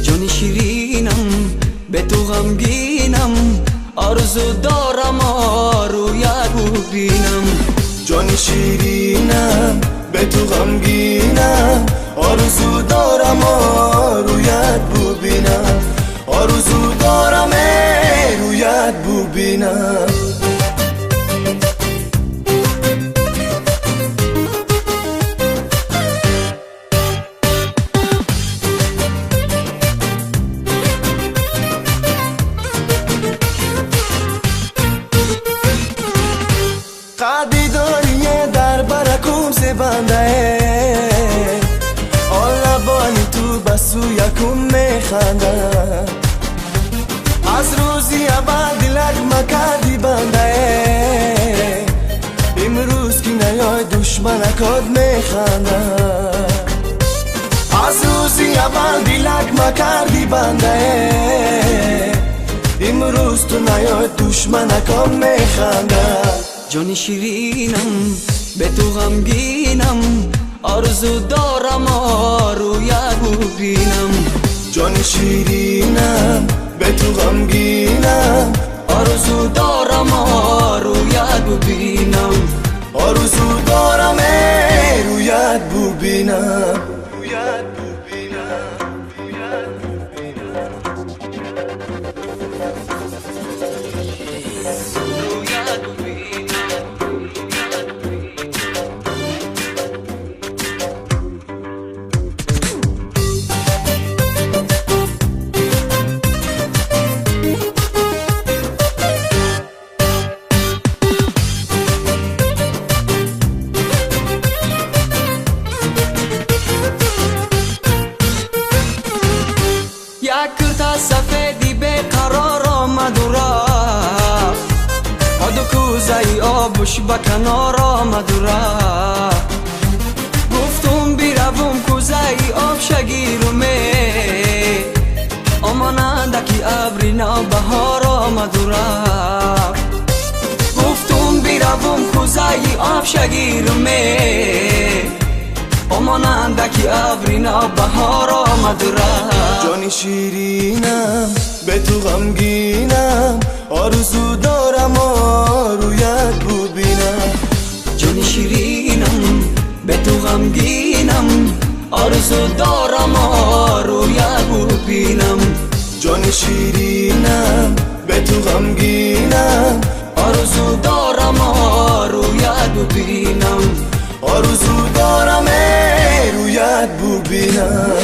جان شیرینم به تو غمگینم، آرزو دارم رویت ببینم. جان شیرینم به تو غمگینم، آرزو دارم رویت ببینم. آرزو دارم رویت ببینم. قدی داری در برکم سی بنده، آل لبانی تو بسو یکم میخنده. از روزی اول دلک مکردی بنده، امروز که نیای دشمنکات میخنده. از روزی اول دلک مکردی بنده، امروز تو نیای دشمنکات میخنده. جان شیرینم به تو غمگینم، آرزو دارم رویت ببینم. جان شیرینم به تو غمگینم، آرزو دارم رویت ببینم. آرزو دارم رویت ببینم. یک کرتا سفیدی به قرار آمد و رفت، آدو کوزه آبش به کنار آمد و رفت. گفتم بیروم کوزه آب شگیرمه، اماننده که ابری نو بهار آمد و رفت. گفتم بیروم کوزه آب شگیرمه، اماننده که ابری نو بهار آمد و رفت. جان شیرینم به تو غمگینم، آرزو دارم رویت ببینم. جان شیرینم به تو غمگینم، آرزو دارم رویت ببینم. جان شیرینم به تو غمگینم، آرزو دارم رویت ببینم. آرزو دارم رویت ببینم.